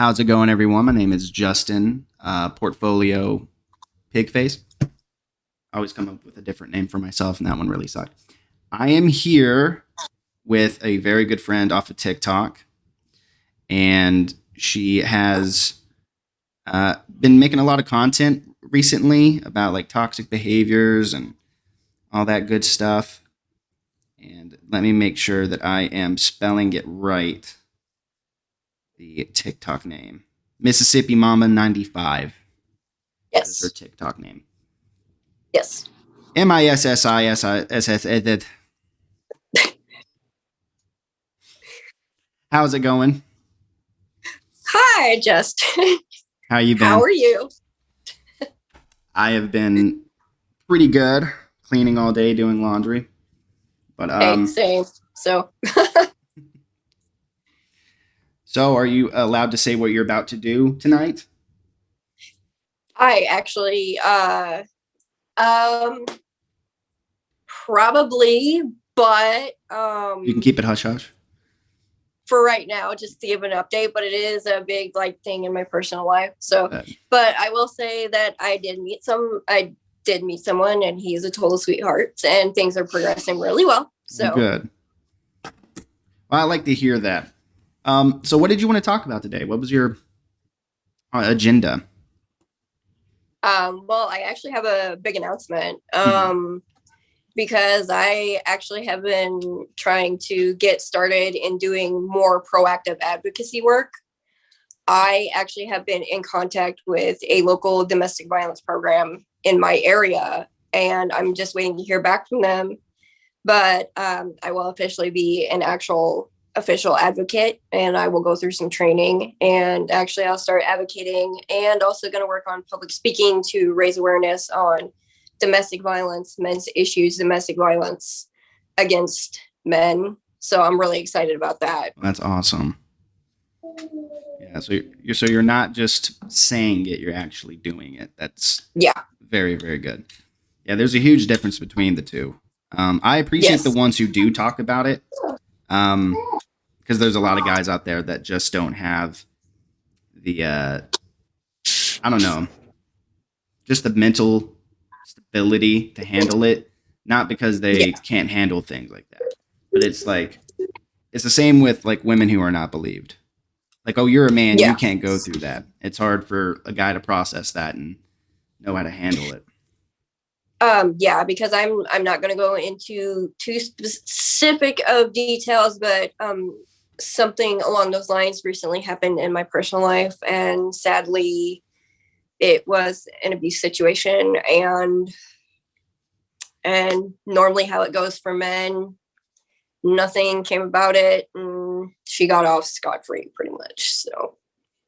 How's it going, everyone? My name is Justin, Portfolio Pigface. I always come up with a different name for myself, and that one really sucked. I am here with a very good friend off of TikTok, and she has been making a lot of content recently about like toxic behaviors and all that good stuff. And let me make sure that I am spelling it right. The TikTok name. MississippiMama 95. That is her Yes. TikTok name. Yes. MississippiSS. How's it going? Hi, Justin. How you How been? are you? I have been pretty good. Cleaning all day, doing laundry. But Hey, same. so are you allowed to say what you're about to do tonight? I actually um probably, but You can keep it hush hush. for right now, just to give an update, but it is a big like thing in my personal life. So, Uh, but I will say that I did meet someone and he's a total sweetheart and things are progressing really well. So, Good. Well, I like to hear that. So what did you want to talk about today? What was your agenda? well, I actually have a big announcement. Mhm. Because I actually have been trying to get started in doing more proactive advocacy work. I actually have been in contact with a local domestic violence program in my area, and I'm just waiting to hear back from them. But I will officially be an actual official advocate, and I will go through some training. And actually, I'll start advocating, and also going to work on public speaking to raise awareness on domestic violence, men's issues, domestic violence against men. So I'm really excited about that. That's awesome. Yeah, so you're not just saying it, you're actually doing it. That's Yeah. very, very good. Yeah, there's a huge difference between the two. I appreciate the Yes. ones who do talk about it, because there's a lot of guys out there that just don't have the I don't know, just the mental stability to handle it. Not because Yeah. they can't handle things like that, but it's like it's the same with like women who are not believed. Like, oh, you're a man, you Yeah. can't go through that. It's hard for a guy to process that and know how to handle it. Yeah, because I'm not going to go into too specific of details, but something along those lines recently happened in my personal life, and sadly, it was an abuse situation. And normally, how it goes for men, nothing came about it, and she got off scot free, pretty much. So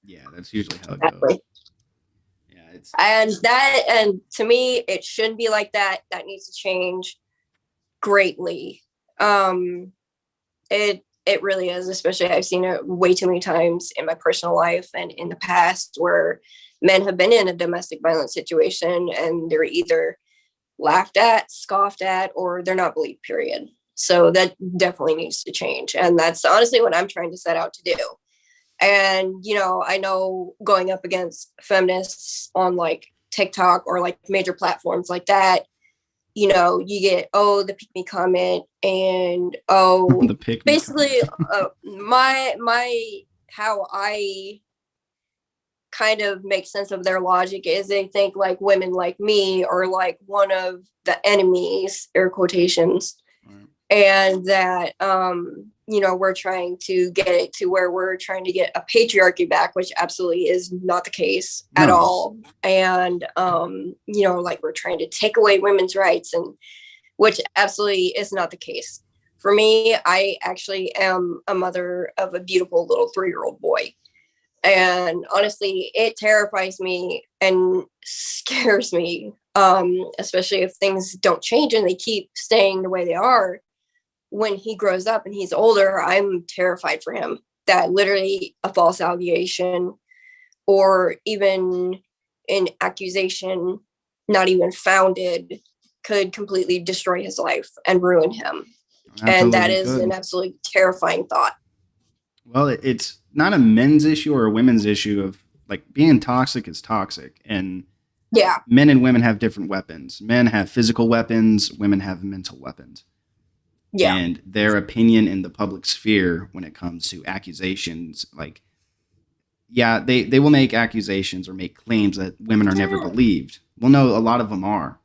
Yeah, that's usually how it goes. exactly. Yeah, it's And to me, it shouldn't be like that. That needs to change greatly. Um, it really is, especially I've seen it way too many times in my personal life and in the past where men have been in a domestic violence situation and they're either laughed at, scoffed at, or they're not believed, period. So that definitely needs to change. And that's honestly what I'm trying to set out to do. And, I know going up against feminists on like TikTok or like major platforms like that, you get, oh, the pick me comment, and the oh, pick me comment. basically my how I kind of make sense of their logic is they think like women like me are like one of the enemies, air quotations, Right. and that we're trying to get it to where we're trying to get a patriarchy back, which absolutely is not the case at No. all. And like we're trying to take away women's rights, and which absolutely is not the case. For me, I actually am a mother of a beautiful little 3-year-old boy, and honestly it terrifies me and scares me, especially if things don't change and they keep staying the way they are. When he grows up and he's older, I'm terrified for him that literally a false allegation or even an accusation not even founded could completely destroy his life and ruin him. And that Absolutely is an could. absolutely terrifying thought. Well, it's not a men's issue or a women's issue of like being toxic is toxic, and Yeah. men and women have different weapons. Men have physical weapons, women have mental weapons. Yeah. And their opinion in the public sphere when it comes to accusations, like, yeah, they will make accusations or make claims that women are never believed. Well, no, a lot of them are.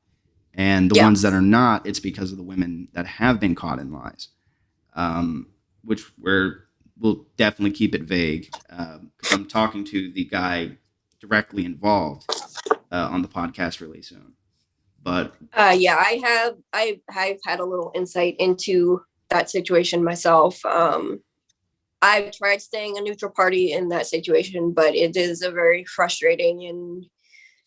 And the Yeah. ones that are not, it's because of the women that have been caught in lies, which we'll definitely keep it vague, because I'm talking to the guy directly involved on the podcast really soon. But Yeah, I've had a little insight into that situation myself. I've tried staying a neutral party in that situation, but it is a very frustrating, and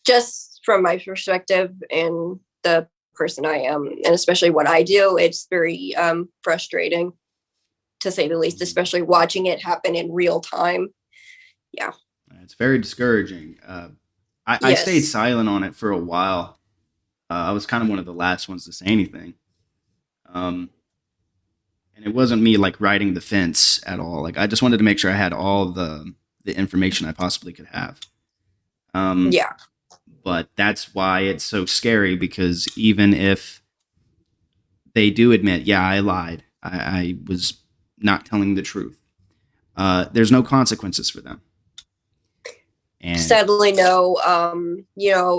just from my perspective and the person I am, and especially what I do, it's very frustrating to say the least, especially watching it happen in real time. Yeah. it's very discouraging. I stayed Yes. silent on it for a while. I was kind of one of the last ones to say anything. Um, and it wasn't me like riding the fence at all. Like I just wanted to make sure I had all the information I possibly could have. Um, Yeah. but that's why it's so scary, because even if they do admit, yeah, I lied, I was not telling the truth, there's no consequences for them. And Sadly, no.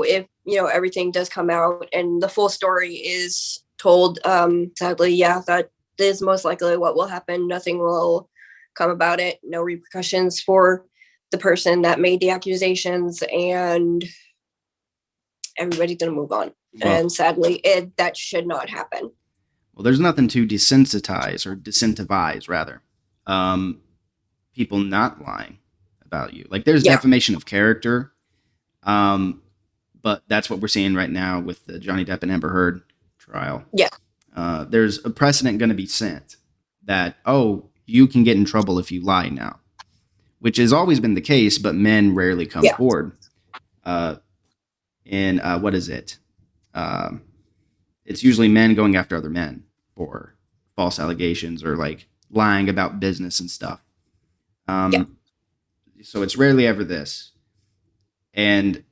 If everything does come out and the full story is told, sadly, yeah, that is most likely what will happen. Nothing will come about it. No repercussions for the person that made the accusations, and everybody's gonna move on. well, And sadly, that should not happen. well, there's nothing to desensitize or disincentivize, rather, people not lying about you. Like there's Yeah. defamation of character, but that's what we're seeing right now with the Johnny Depp and Amber Heard trial. Yeah. There's a precedent going to be set that, oh, you can get in trouble if you lie now, which has always been the case, but men rarely come Yeah. forward. What is it? It's usually men going after other men for false allegations or like lying about business and stuff. Yeah. So it's rarely ever this. And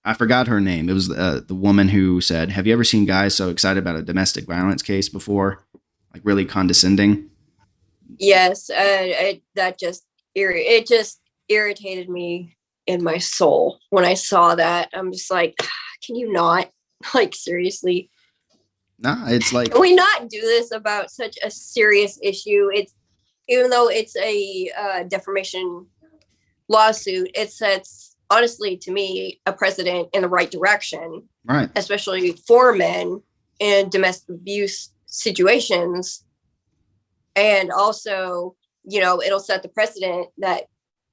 I forgot her name. It was the woman who said, "Have you ever seen guys so excited about a domestic violence case before? Like really condescending." Yes. It just irritated me in my soul when I saw that. I'm just like, can you not? Like, seriously? Nah, it's like, Can we not do this about such a serious issue? It's, even though it's a defamation lawsuit, it sets, honestly, to me, a precedent in the right direction, right. especially for men in domestic abuse situations. And also, it'll set the precedent that,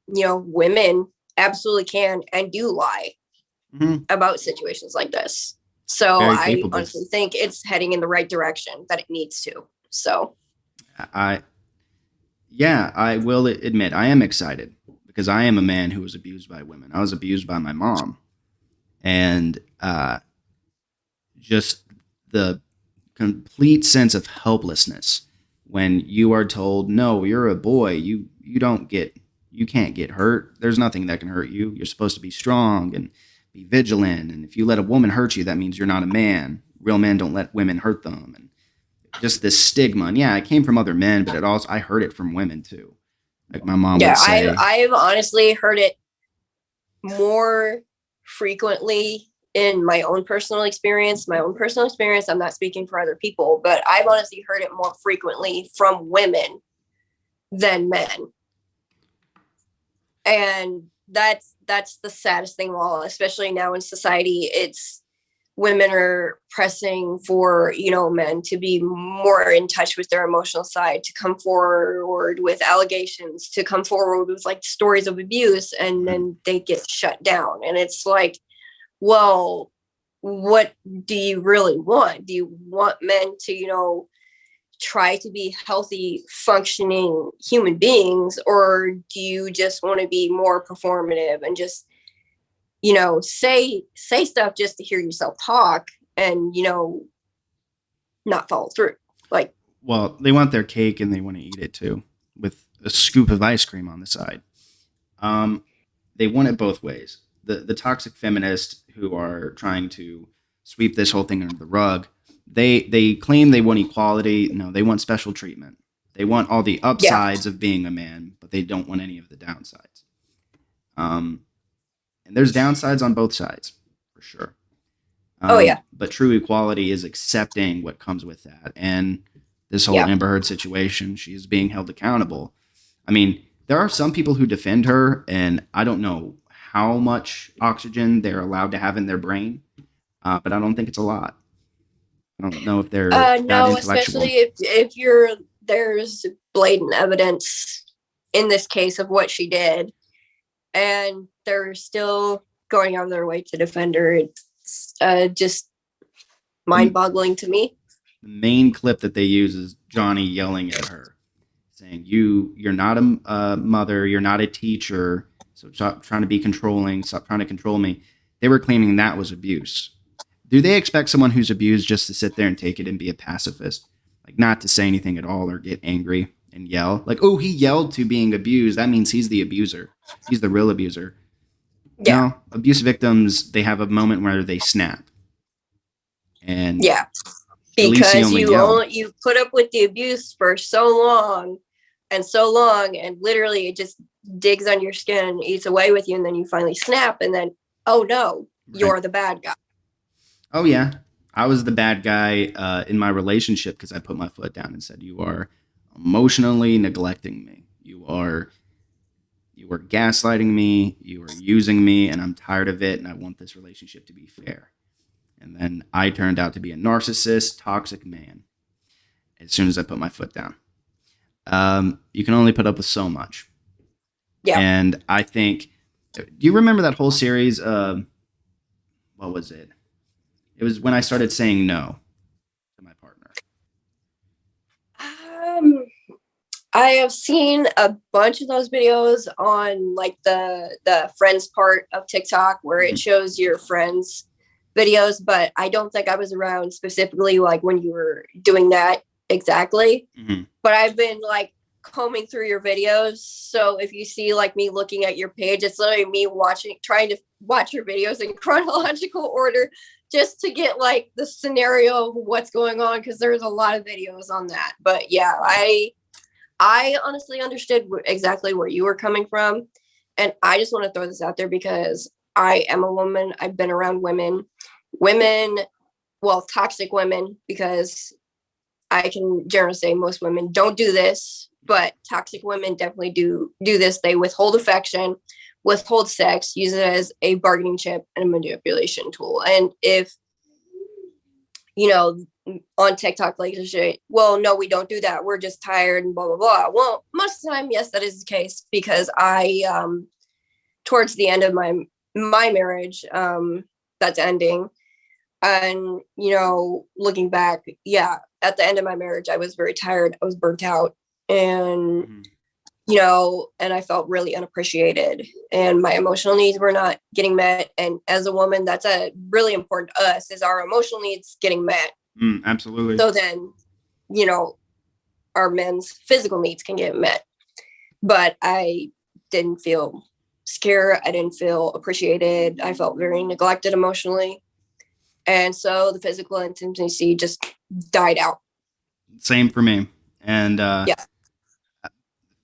women absolutely can and do lie about situations like this. So Very I capable. honestly think it's heading in the right direction that it needs to. So I will admit I am excited because I am a man who was abused by women. I was abused by my mom, and just the complete sense of helplessness when you are told, "No, you're a boy. You can't get hurt. There's nothing that can hurt you. You're supposed to be strong and be vigilant. And if you let a woman hurt you, that means you're not a man. Real men don't let women hurt them." And just this stigma. And yeah, it came from other men, but I heard it from women too. Like my mom would say, I've honestly heard it more frequently in my own personal experience. I'm not speaking for other people, but I've honestly heard it more frequently from women than men. And that's the saddest thing of all, especially now in society. It's women are pressing for, men to be more in touch with their emotional side, to come forward with allegations, to come forward with like stories of abuse, and then they get shut down. And it's like, well, what do you really want? Do you want men to, try to be healthy, functioning human beings, or do you just want to be more performative and just, say stuff just to hear yourself talk and, not follow through? Like, well, they want their cake and they want to eat it too with a scoop of ice cream on the side. Um, they want it both ways. The toxic feminists who are trying to sweep this whole thing under the rug, they claim they want equality. No, they want special treatment. They want all the Yeah. upsides of being a man, but they don't want any of the downsides. Um, and there's downsides on both sides for sure. Oh yeah. But true equality is accepting what comes with that. And this whole Yeah. Amber Heard situation, she is being held accountable. I mean, there are some people who defend her, and I don't know how much oxygen they're allowed to have in their brain, but I don't think it's a lot. I don't know if they're that No, especially intellectual. if there's blatant evidence in this case of what she did, and they're still going out of their way to defend her. It's just The, mind-boggling to me. the main clip that they use is Johnny yelling at her, saying, You're not a mother, you're not a teacher, so stop trying to be controlling, stop trying to control me." They were claiming that was abuse. Do they expect someone who's abused just to sit there and take it and be a pacifist? Like, not to say anything at all or get angry and yell? Like, oh, he yelled to being abused. That means he's the abuser. He's the real abuser. Yeah. No, abuse victims, they have a moment where they snap. And Yeah. at least he Because only yelled. you put up with the abuse for so long, and literally it just digs on your skin and eats away with you, and then you finally snap, and then, oh no, you're Right. the bad guy. Oh, yeah. I was the bad guy in my relationship because I put my foot down and said, "You are emotionally neglecting me. You are gaslighting me. You are using me, and I'm tired of it. And I want this relationship to be fair." And then I turned out to be a narcissist, toxic man as soon as I put my foot down. You can only put up with so much. Yeah. And I think, do you remember that whole series? What was it? It was when I started saying no to my partner. Um, I have seen a bunch of those videos on like the friends part of TikTok where it shows your friends videos, but I don't think I was around specifically like when you were doing that exactly. Mm-hmm. But I've been like combing through your videos. So if you see like me looking at your page, it's literally me trying to watch your videos in chronological order just to get like the scenario of what's going on, because there's a lot of videos on that. But yeah, I honestly understood exactly where you were coming from. And I just want to throw this out there because I am a woman. I've been around women, well, toxic women, because I can generally say most women don't do this, but toxic women definitely do this. They withhold affection, withhold sex, use it as a bargaining chip and a manipulation tool. And if, on TikTok, like, well, no, we don't do that. We're just tired and blah, blah, blah. Well, most of the time, yes, that is the case, because towards the end of my marriage, that's ending. And, looking back, yeah, at the end of my marriage, I was very tired. I was burnt out. And, and I felt really unappreciated. And my emotional needs were not getting met. And as a woman, that's really important to us, is our emotional needs getting met. Absolutely. So then, our men's physical needs can get met. But I didn't feel scared. I didn't feel appreciated. I felt very neglected emotionally. And so the physical intimacy just died out. Same for me. And Yeah.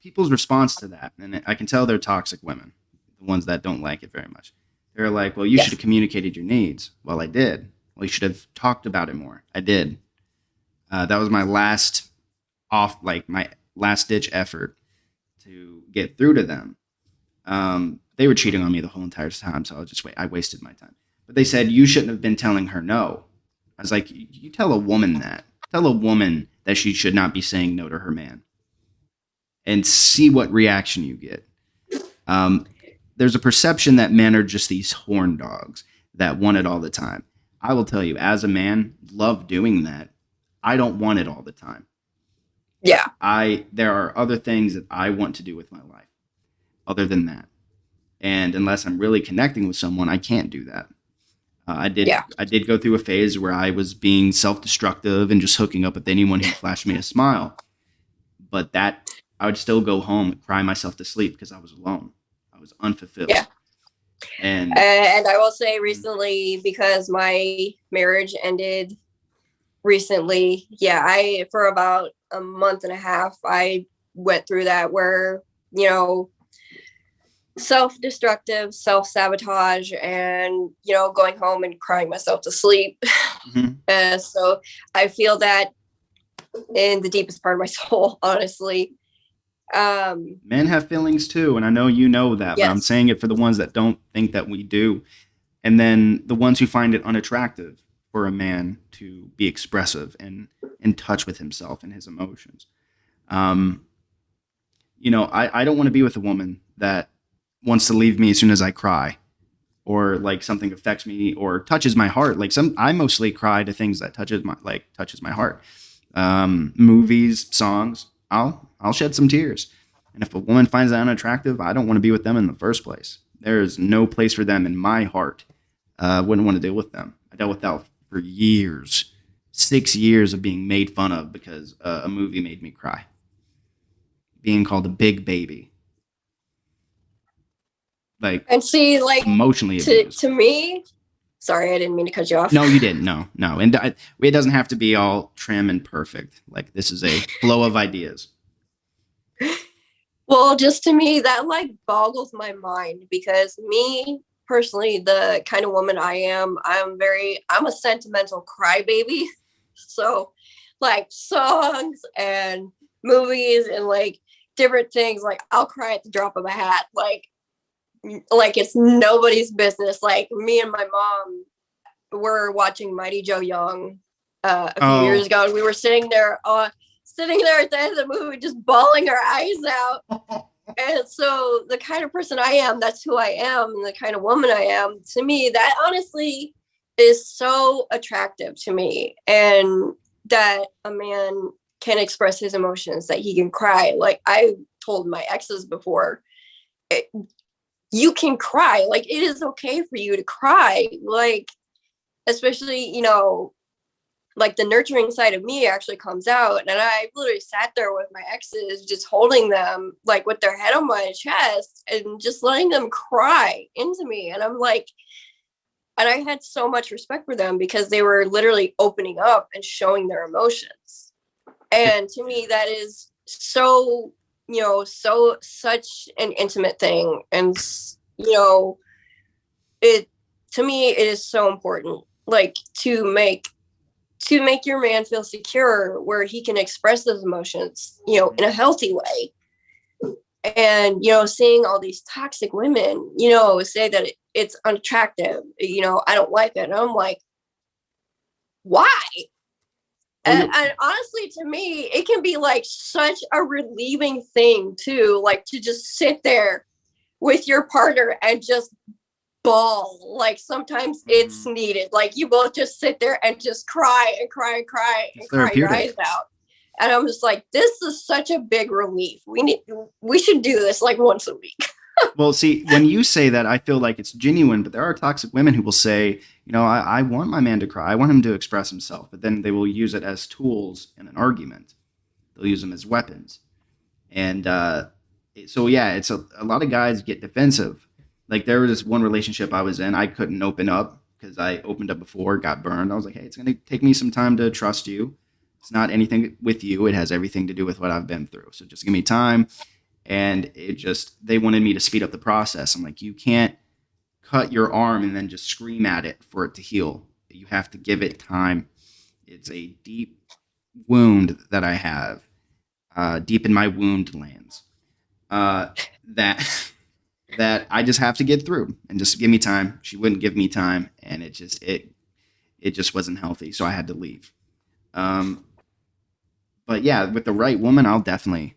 people's response to that, and I can tell they're toxic women, the ones that don't like it very much. They're like, well, you should have communicated your needs. Well, I did. Well, you should have talked about it more. I did. That was my last ditch effort to get through to them. They were cheating on me the whole entire time, so I wasted my time. But they said, you shouldn't have been telling her no. I was like, you tell a woman that. Tell a woman that she should not be saying no to her man. And see what reaction you get. There's a perception that men are just these horn dogs that want it all the time. I will tell you, as a man, love doing that. I don't want it all the time. Yeah. There are other things that I want to do with my life other than that. And unless I'm really connecting with someone, I can't do that. I did go through a phase where I was being self-destructive and just hooking up with anyone who flashed me a smile. But I would still go home and cry myself to sleep because I was alone. was unfulfilled. Yeah. And I will say recently, because my marriage ended recently, for about a month and a half, I went through that where, self-destructive, self-sabotage, and, going home and crying myself to sleep. Mm-hmm. So I feel that in the deepest part of my soul, honestly. Men have feelings too, and I know you know that, yes. But I'm saying it for the ones that don't think that we do. And then the ones who find it unattractive for a man to be expressive and in touch with himself and his emotions. I don't want to be with a woman that wants to leave me as soon as I cry, or like something affects me or touches my heart. Like I mostly cry to things that touches my heart. Movies, songs, I'll shed some tears. And if a woman finds that unattractive, I don't want to be with them in the first place. There is no place for them in my heart. Wouldn't want to deal with them. I dealt with that for years, 6 years of being made fun of because a movie made me cry. Being called a big baby. And see, emotionally abused. To me, sorry, I didn't mean to cut you off. No, you didn't. No. And it doesn't have to be all trim and perfect. Like, this is a flow of ideas. Well, just to me, that boggles my mind, because me personally, the kind of woman I am, I'm a sentimental crybaby. So songs and movies and different things, I'll cry at the drop of a hat. Like it's nobody's business. Me and my mom were watching Mighty Joe Young a few years ago, and we were sitting there at the end of the movie just bawling our eyes out. And so the kind of person I am, that's who I am, and the kind of woman I am, to me, that honestly is so attractive to me. And that a man can express his emotions, that he can cry. Like I told my exes before, you can cry. It is okay for you to cry. Especially, the nurturing side of me actually comes out. And I literally sat there with my exes, just holding them with their head on my chest and just letting them cry into me. And I'm and I had so much respect for them because they were literally opening up and showing their emotions. And to me, that is so, such an intimate thing. And, to me, it is so important, to make your man feel secure where he can express those emotions, in a healthy way. And, seeing all these toxic women, say that it's unattractive, I don't like it. And I'm like, why? And honestly, to me, it can be such a relieving thing too, to just sit there with your partner and just bawl. Sometimes it's needed. You both just sit there and just cry and cry and cry and cry your eyes out. And I'm just this is such a big relief. We should do this once a week. Well, see, when you say that, I feel like it's genuine, but there are toxic women who will say, I want my man to cry. I want him to express himself, but then they will use it as tools in an argument. They'll use them as weapons. And so, yeah, it's a lot of guys get defensive. There was this one relationship I was in, I couldn't open up because I opened up before, got burned. I was like, hey, it's going to take me some time to trust you. It's not anything with you. It has everything to do with what I've been through. So just give me time. And they wanted me to speed up the process. I'm like, you can't cut your arm and then just scream at it for it to heal. You have to give it time. It's a deep wound that I have, deep in my wound lands, that I just have to get through, and just give me time. She wouldn't give me time, and it just wasn't healthy. So I had to leave. But yeah, with the right woman, I'll definitely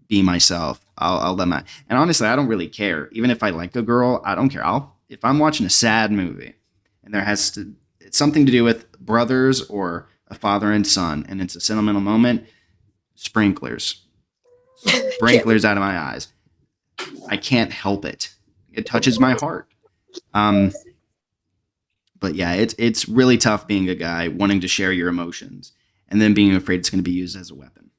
be myself. I'll let and honestly, I don't really care. Even if I like a girl, I don't care. If I'm watching a sad movie and it's something to do with brothers or a father and son, and it's a sentimental moment, sprinklers out of my eyes. I can't help it. It touches my heart. But yeah, it's really tough being a guy wanting to share your emotions and then being afraid it's going to be used as a weapon.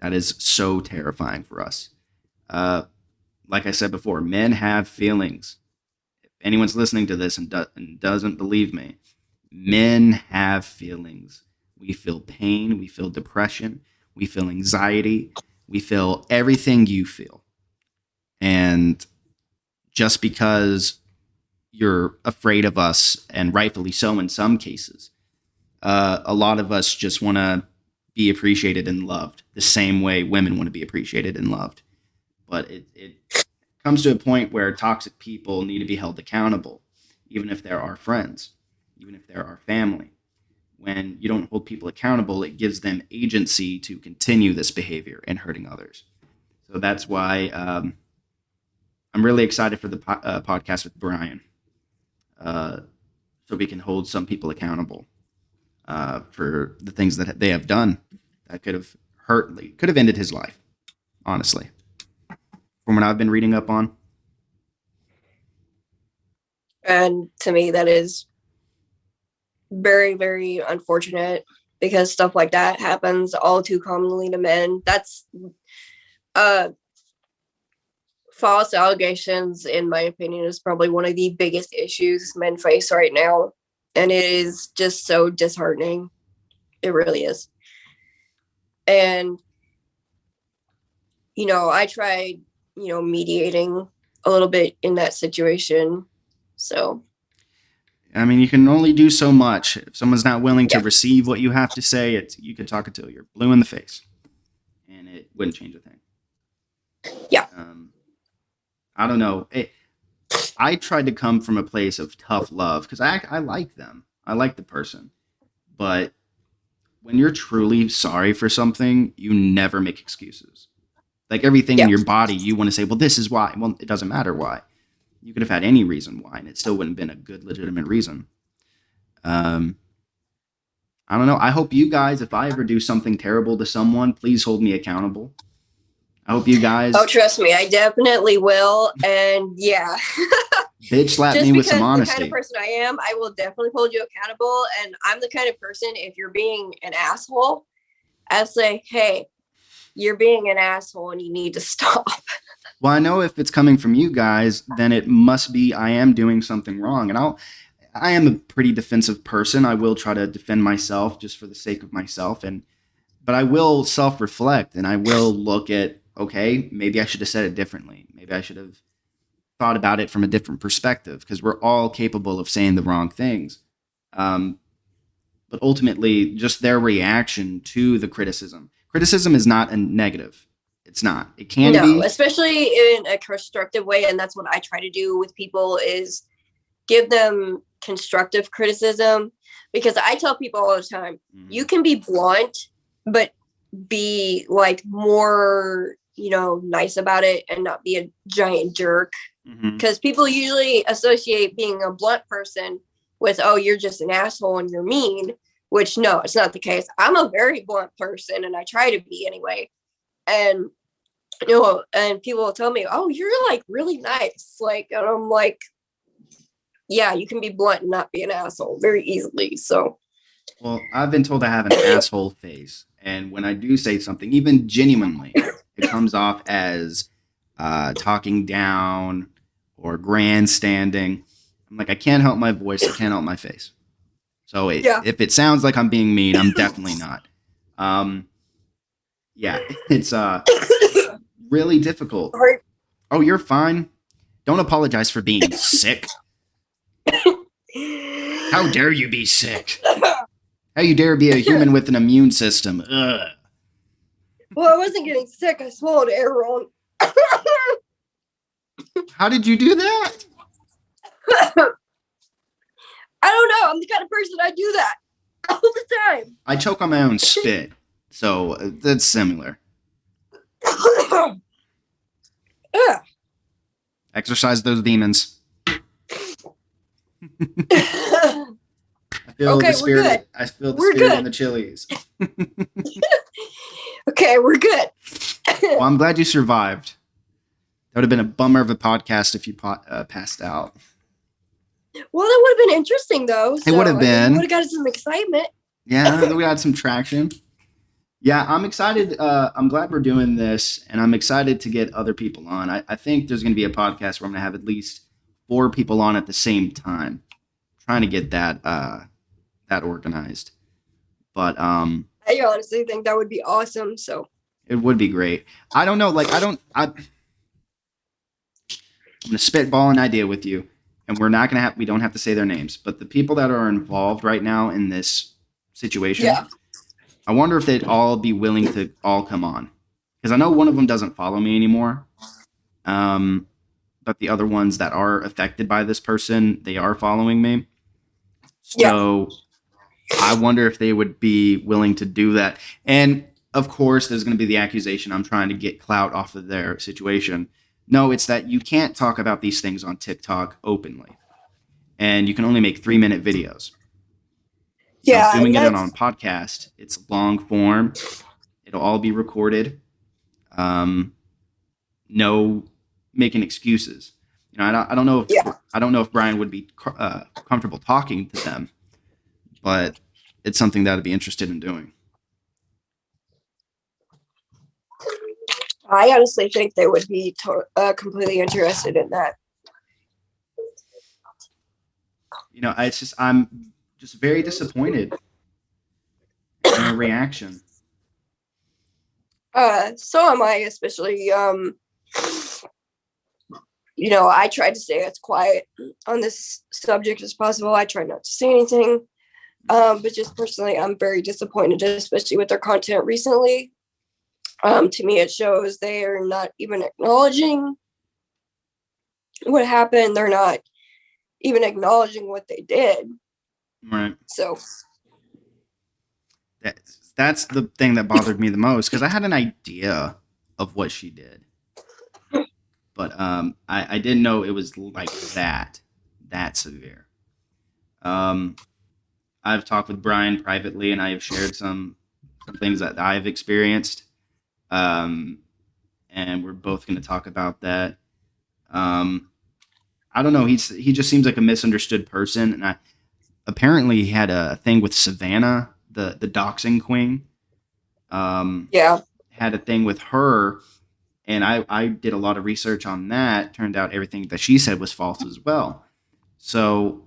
That is so terrifying for us. like I said before, men have feelings. If anyone's listening to this and doesn't believe me, men have feelings. We feel pain, we feel depression, we feel anxiety, we feel everything you feel. And just because you're afraid of us, and rightfully so in some cases, a lot of us just want to be appreciated and loved the same way women want to be appreciated and loved. But it comes to a point where toxic people need to be held accountable, even if they're our friends, even if they're our family. When you don't hold people accountable, it gives them agency to continue this behavior and hurting others. So that's why I'm really excited for the podcast with Brian, so we can hold some people accountable for the things that they have done that could have ended his life, honestly, from what I've been reading up on. And to me, that is very, very unfortunate, because stuff like that happens all too commonly to men. That's false allegations, in my opinion, is probably one of the biggest issues men face right now. And it is just so disheartening. It really is. And, I tried, mediating a little bit in that situation. So, I mean, you can only do so much. If someone's not willing to receive what you have to say, you could talk until you're blue in the face, and it wouldn't change a thing. Yeah. I don't know. I tried to come from a place of tough love because I like them. I like the person. But when you're truly sorry for something, you never make excuses. Like everything in your body, you want to say, well, this is why. Well, it doesn't matter why. You could have had any reason why, and it still wouldn't have been a good, legitimate reason. I don't know. I hope you guys, if I ever do something terrible to someone, please hold me accountable. I hope you guys... Oh, trust me, I definitely will. And yeah. Bitch slap me with some honesty. The kind of person I am, I will definitely hold you accountable. And I'm the kind of person, if you're being an asshole, I'll say, hey, you're being an asshole and you need to stop. Well, I know if it's coming from you guys, then it must be I am doing something wrong. And I am a pretty defensive person. I will try to defend myself just for the sake of myself. But I will self-reflect, and I will look at, okay, maybe I should have said it differently. Maybe I should have thought about it from a different perspective, because we're all capable of saying the wrong things. But ultimately, just their reaction to the criticism. Criticism is not a negative. It's not. It can be. No, especially in a constructive way. And that's what I try to do with people, is give them constructive criticism. Because I tell people all the time, you can be blunt, but be like more, nice about it and not be a giant jerk. Because people usually associate being a blunt person with, oh, you're just an asshole and you're mean, which no, it's not the case. I'm a very blunt person, and I try to be anyway. And, and people will tell me, oh, you're like really nice. Like, and I'm like, yeah, you can be blunt and not be an asshole very easily. So, well, I've been told I have an asshole face. And when I do say something, even genuinely, it comes off as talking down or grandstanding. I'm like, I can't help my voice. I can't help my face. So if it sounds like I'm being mean, I'm definitely not. It's really difficult. Oh, you're fine. Don't apologize for being sick. How dare you be sick? How you dare be a human with an immune system? Ugh. Well, I wasn't getting sick. I swallowed air wrong. How did you do that? I don't know. I'm the kind of person I do that all the time. I choke on my own spit, so that's similar. Exercise those demons. I feel the spirit. We're good. I feel the spirit in the chilies. Okay, we're good. Well, I'm glad you survived. That would have been a bummer of a podcast if you passed out. Well, that would have been interesting, though. It would have been. Would have got some excitement. Yeah, we had some traction. Yeah, I'm excited. I'm glad we're doing this, and I'm excited to get other people on. I think there's going to be a podcast where I'm going to have at least four people on at the same time, trying to get that organized. But I honestly think that would be awesome. So it would be great. I don't know. Like, I'm going to spitball an idea with you, and we're not going to have. We don't have to say their names, but the people that are involved right now in this situation, yeah, I wonder if they'd all be willing to all come on, because I know one of them doesn't follow me anymore. Um, but the other ones that are affected by this person, they are following me. yeah, So I wonder if they would be willing to do that. And of course, there's going to be the accusation I'm trying to get clout off of their situation. No, it's that you can't talk about these things on TikTok openly, and you can only make 3-minute videos. yeah, Doing and it on a that's podcast, it's long form. It'll all be recorded. Um, no making excuses. I don't know yeah. if Brian would be comfortable talking to them, but it's something that I'd be interested in doing. I honestly think they would be completely interested in that. It's just I'm just very disappointed in her reaction. So am I, especially I try to stay as quiet on this subject as possible. I try not to say anything. But just personally, I'm very disappointed, especially with their content recently. To me, it shows they are not even acknowledging what happened. They're not even acknowledging what they did. Right. So, That's the thing that bothered me the most, because I had an idea of what she did, but I didn't know it was like that severe. Um, I've talked with Brian privately, and I have shared some things that I've experienced. Um, and we're both going to talk about that. Um, I don't know. He just seems like a misunderstood person, and apparently he had a thing with Savannah, the doxing queen. yeah. Had a thing with her, and I did a lot of research on that. Turned out everything that she said was false as well. So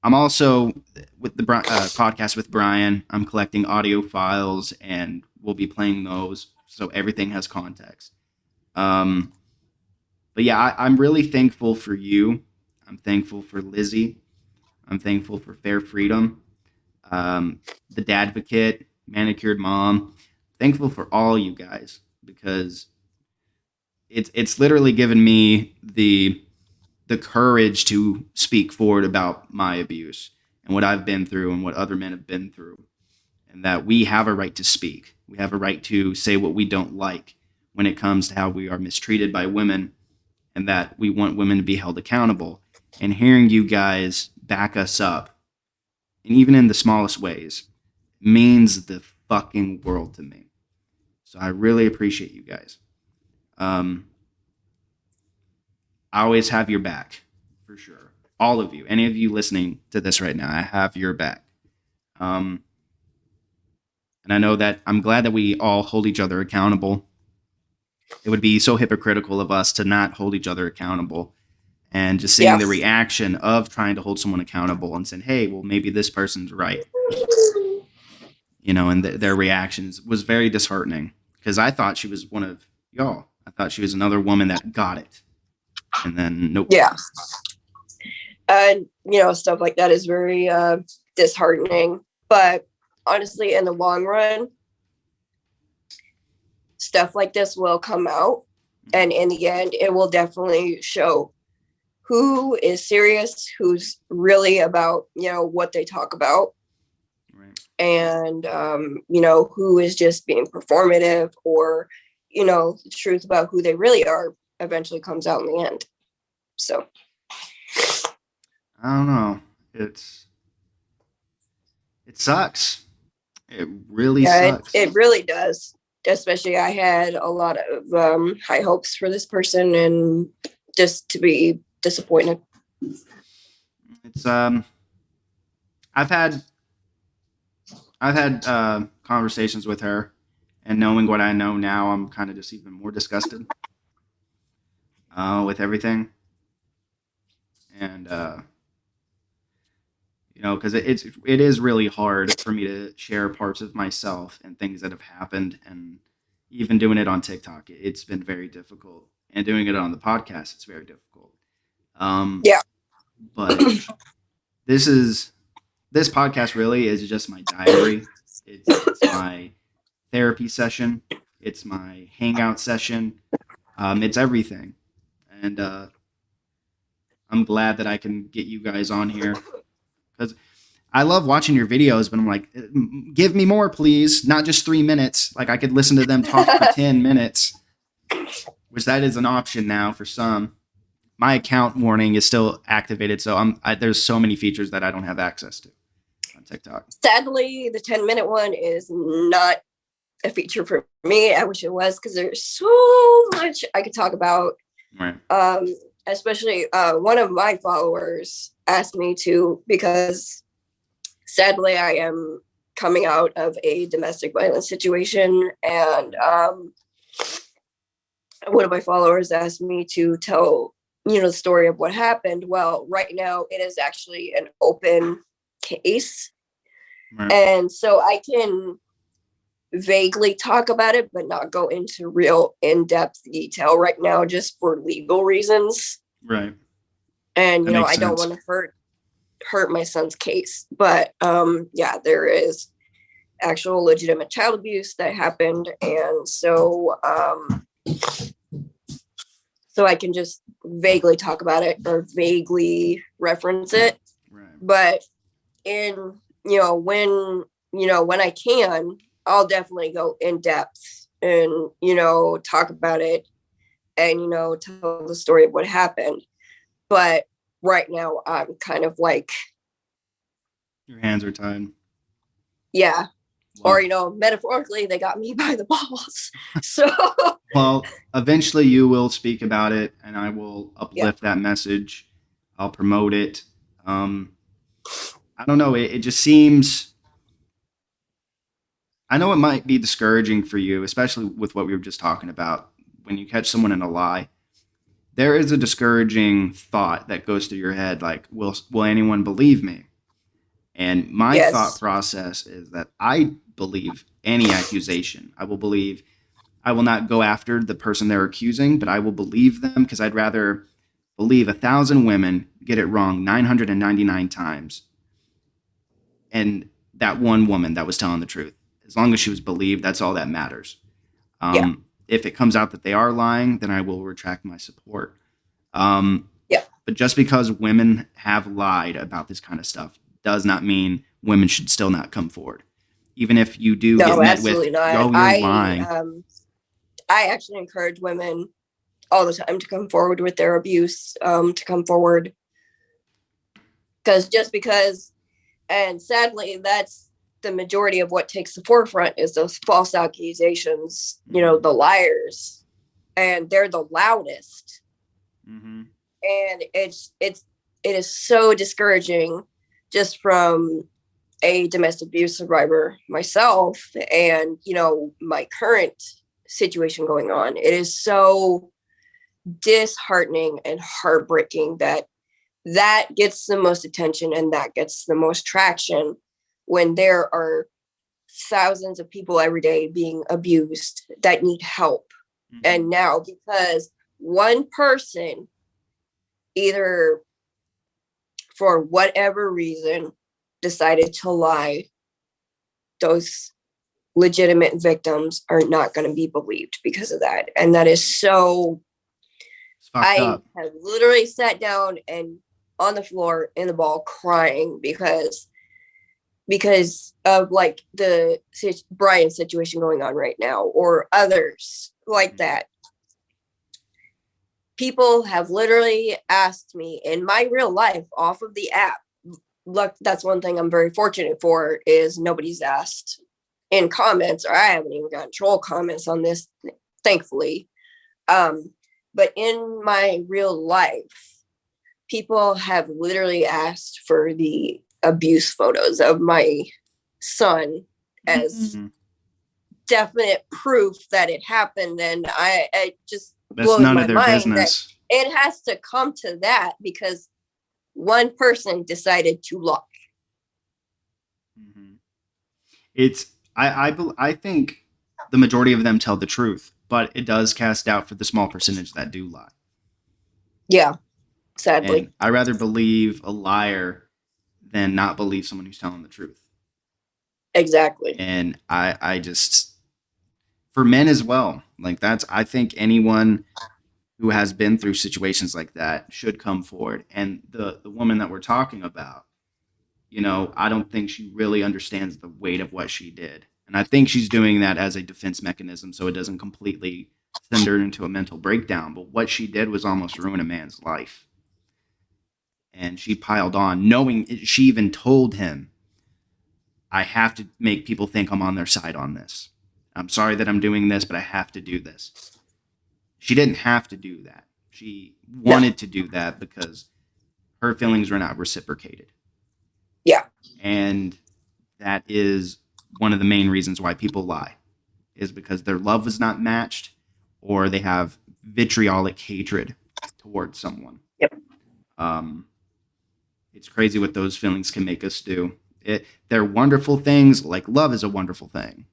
I'm also with the podcast with Brian. I'm collecting audio files, and we'll be playing those, so everything has context. Um, but yeah, I'm really thankful for you. I'm thankful for Lizzie. I'm thankful for Fair Freedom, the Dadvocate, Manicured Mom. Thankful for all you guys, because it's literally given me the courage to speak forward about my abuse and what I've been through and what other men have been through, and that we have a right to speak. We have a right to say what we don't like when it comes to how we are mistreated by women, and that we want women to be held accountable. And hearing you guys back us up, and even in the smallest ways, means the fucking world to me. So I really appreciate you guys. Um, I always have your back, for sure. All of you, any of you listening to this right now, I have your back. Um, and I know that I'm glad that we all hold each other accountable. It would be so hypocritical of us to not hold each other accountable. And just seeing Yeah. the reaction of trying to hold someone accountable and saying, hey, well, maybe this person's right, and their reactions was very disheartening, because I thought she was one of y'all. I thought she was another woman that got it. And then, nope. Yeah. And, stuff like that is very disheartening. But honestly, in the long run, stuff like this will come out. And in the end, it will definitely show who is serious, who's really about, what they talk about. Right. And, who is just being performative, or, the truth about who they really are eventually comes out in the end. So I don't know. It sucks. It really sucks. it really does. Especially, I had a lot of high hopes for this person, and just to be disappointed. It's I've had I've had conversations with her, and knowing what I know now, I'm kind of just even more disgusted with everything. And because it is really hard for me to share parts of myself and things that have happened, and even doing it on TikTok, it's been very difficult, and doing it on the podcast, it's very difficult. Um, Yeah. but this is this podcast really is just my diary. It's my therapy session. It's my hangout session. It's everything, and I'm glad that I can get you guys on here because I love watching your videos, but I'm like, give me more, please. Not just 3 minutes. Like I could listen to them talk for 10 minutes, which that is an option now for some. My account warning is still activated, so there's so many features that I don't have access to on TikTok. Sadly, the 10-minute one is not a feature for me. I wish it was, because there's so much I could talk about. Right. Especially one of my followers asked me to, because sadly I am coming out of a domestic violence situation, and one of my followers asked me to tell the story of what happened. Well, right now it is actually an open case, Right. and so I can vaguely talk about it, but not go into real in-depth detail right now, just for legal reasons. Right. And That makes I don't sense. want to hurt my son's case, but yeah, there is actual legitimate child abuse that happened, and so I can just vaguely talk about it or vaguely reference it. Right. But in when I can, I'll definitely go in depth and talk about it and tell the story of what happened. But right now I'm kind of like, Your hands are tied. yeah. Well, Or metaphorically, they got me by the balls. So well, eventually you will speak about it, and I will yeah. uplift that message. I'll promote it. I don't know. It just seems. I know it might be discouraging for you, especially with what we were just talking about. When you catch someone in a lie, there is a discouraging thought that goes through your head, like, will anyone believe me? And my thought Yes. process is that I believe any accusation. I will not go after the person they're accusing, but I will believe them because I'd rather believe 1,000 women get it wrong 999 times, and that one woman that was telling the truth. As long as she was believed, that's all that matters. Yeah. If it comes out that they are lying, then I will retract my support. Yeah. But just because women have lied about this kind of stuff does not mean women should still not come forward. Even if you do get No, met with, absolutely not. oh, you're lying. I actually encourage women all the time to come forward with their abuse, to come forward. Because, and sadly, that's the majority of what takes the forefront, is those false accusations, the liars, and they're the loudest. Mm-hmm. And it is so discouraging, just from a domestic abuse survivor myself, and my current situation going on. It is so disheartening and heartbreaking that gets the most attention and that gets the most traction, when there are thousands of people every day being abused that need help. Mm-hmm. And now, because one person, either for whatever reason, decided to lie, those legitimate victims are not going to be believed because of that. And that is so, I have literally sat down and on the floor in the ball crying because of like the Brian situation going on right now, or others like that. People have literally asked me in my real life off of the app. Look, that's one thing I'm very fortunate for, is nobody's asked in comments, or I haven't even gotten troll comments on this, thankfully. But in my real life, people have literally asked for the abuse photos of my son as Mhm. definite proof that it happened, then it just That's blows none of my their mind that business. it has to come to that because one person decided to lie. Mhm. It's I think the majority of them tell the truth, but it does cast doubt for the small percentage that do lie. Yeah, sadly. And I rather believe a liar than not believe someone who's telling the truth. Exactly. And I just for men as well, like that's I think anyone who has been through situations like that should come forward. And the woman that we're talking about, I don't think she really understands the weight of what she did. And I think she's doing that as a defense mechanism so it doesn't completely send her into a mental breakdown. But what she did was almost ruin a man's life. And she piled on, knowing she even told him, I have to make people think I'm on their side on this. I'm sorry that I'm doing this, but I have to do this. She didn't have to do that. She No. wanted to do that because her feelings were not reciprocated. Yeah. And that is one of the main reasons why people lie, is because their love was not matched or they have vitriolic hatred towards someone. Yep. Um, it's crazy what those feelings can make us do. They're wonderful things, like love is a wonderful thing.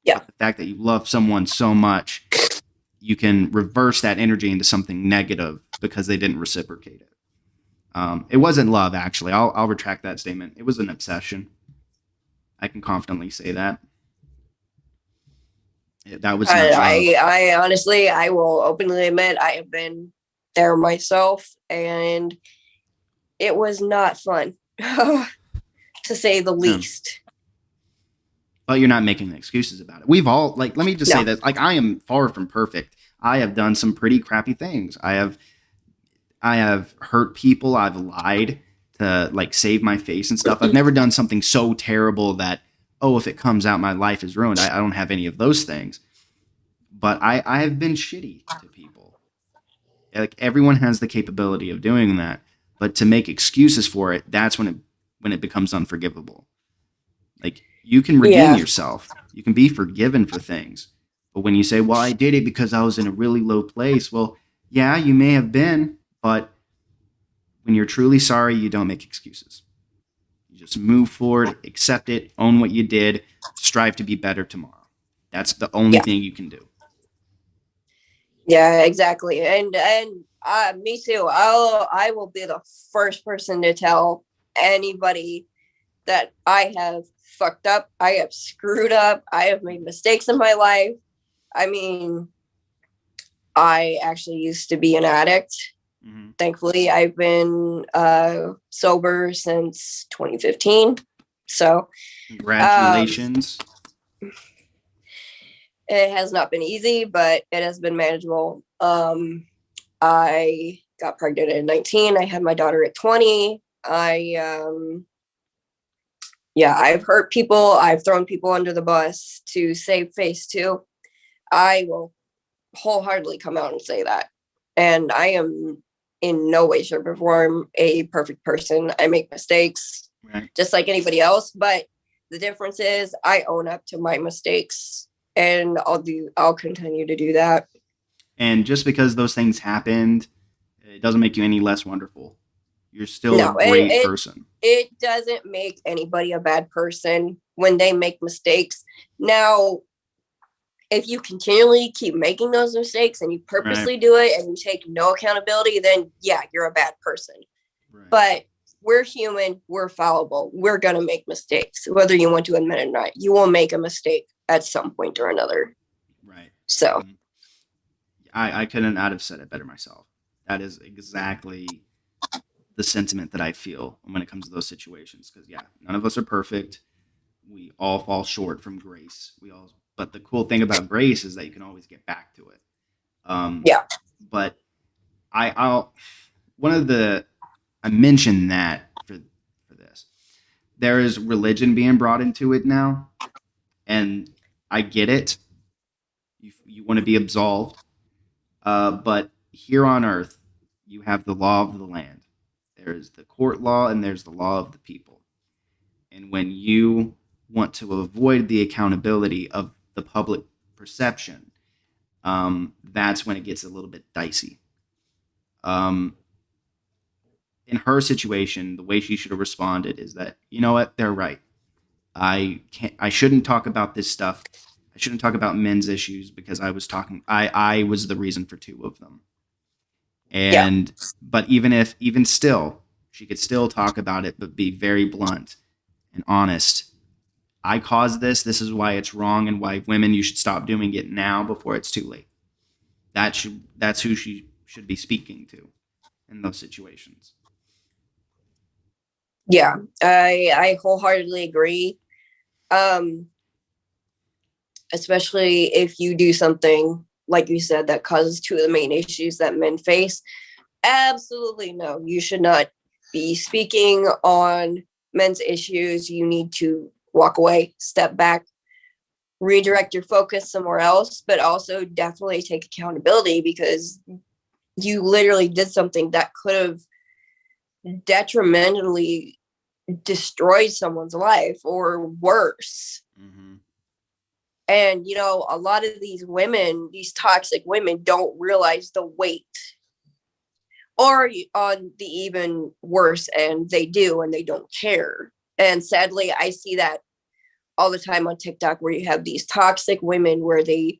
Yeah. But the fact that you love someone so much, you can reverse that energy into something negative because they didn't reciprocate it. It wasn't love, actually. I'll retract that statement. It was an obsession. I can confidently say that. That was not love. I honestly, I will openly admit I have been there myself, and it was not fun, to say the Yeah. least. But you're not making excuses about it. We've all, like, let me just say No. that, like, I am far from perfect. I have done some pretty crappy things. I have hurt people. I've lied to like save my face and stuff. I've never done something so terrible that, oh, if it comes out, my life is ruined. I don't have any of those things. But I have been shitty to people. Like everyone has the capability of doing that, but to make excuses for it, that's when it becomes unforgivable. Like you can redeem Yeah. yourself. You can be forgiven for things. But when you say, "Well, I did it because I was in a really low place." Well, yeah, you may have been, but when you're truly sorry, you don't make excuses. You just move forward, accept it, own what you did, strive to be better tomorrow. That's the only Yeah. thing you can do. Yeah, exactly. And me too. I will be the first person to tell anybody that I have fucked up, I have screwed up, I have made mistakes in my life. I mean, I actually used to be an addict. Mm-hmm. Thankfully, I've been sober since 2015. So um, Congratulations. it has not been easy, but it has been manageable. I got pregnant at 19. I had my daughter at 20. Yeah, I've hurt people. I've thrown people under the bus to save face too. I will wholeheartedly come out and say that. And I am in no way, shape, or form a perfect person. I make mistakes Right. just like anybody else. But the difference is I own up to my mistakes, and I'll continue to do that. And just because those things happened, it doesn't make you any less wonderful. You're still a No, great person. it doesn't make anybody a bad person when they make mistakes. Now, if you continually keep making those mistakes and you Right. purposely do it and you take no accountability, then yeah, you're a bad person. Right. But we're human, we're fallible, we're going to make mistakes, whether you want to admit it or not. You will make a mistake at some point or another. Right. So, And I couldn't not have said it better myself. That is exactly the sentiment that I feel when it comes to those situations. Because yeah, none of us are perfect. We all fall short from grace. But the cool thing about grace is that you can always get back to it. yeah. But I'll one of the I mentioned that for this. There is religion being brought into it now, and I get it. You want to be absolved, but here on earth, you have the law of the land. There's the court law, and there's the law of the people. And when you want to avoid the accountability of the public perception, that's when it gets a little bit dicey. Um, in her situation, the way she should have responded is that, you know what, they're right. I shouldn't talk about this stuff. I shouldn't talk about men's issues because I was the reason for two of them. Yeah. And but even still, she could still talk about it, but be very blunt and honest. I caused this. This is why it's wrong, and why women, you should stop doing it now before it's too late. That's who she should be speaking to in those situations. Yeah, I wholeheartedly agree. Um, Especially if you do something like you said that causes two of the main issues that men face. Absolutely no, you should not be speaking on men's issues. You need to walk away, step back, redirect your focus somewhere else, but also definitely take accountability, because you literally did something that could have detrimentally destroyed someone's life or worse. Mm-hmm. And, a lot of these women, these toxic women, don't realize the weight. Or on the even worse end, they do, and they don't care. And sadly, I see that all the time on TikTok, where you have these toxic women where they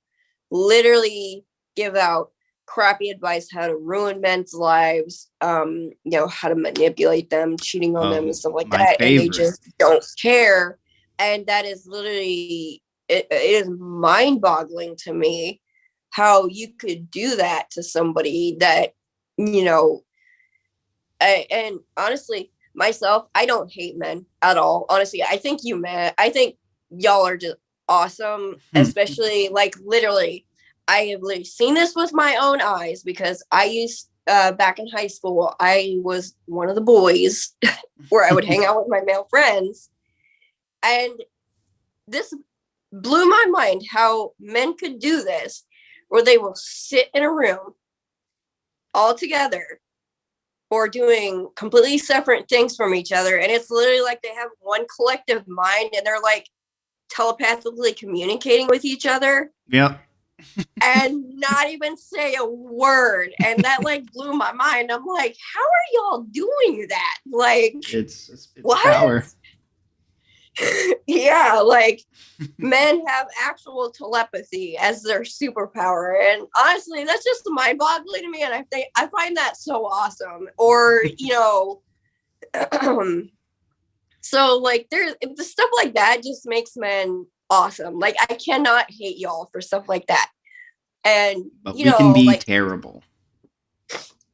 literally give out crappy advice how to ruin men's lives, how to manipulate them, cheating on them and stuff like that. Favorite. And they just don't care. And that is literally, it is mind-boggling to me how you could do that to somebody that, and honestly, myself, I don't hate men at all. Honestly, I think y'all are just awesome, especially like literally, I have literally seen this with my own eyes, because I used back in high school, I was one of the boys where I would hang out with my male friends. And this blew my mind how men could do this, where they will sit in a room all together or doing completely separate things from each other. And it's literally like they have one collective mind, and they're like telepathically communicating with each other. Yep. And not even say a word. And that like blew my mind. I'm like, how are y'all doing that? Like, it's what? Power. Yeah, like men have actual telepathy as their superpower, and honestly, that's just mind-boggling to me. And I find that so awesome. Or so like there's the stuff like that just makes men awesome. Like, I cannot hate y'all for stuff like that. And but we can be like, terrible.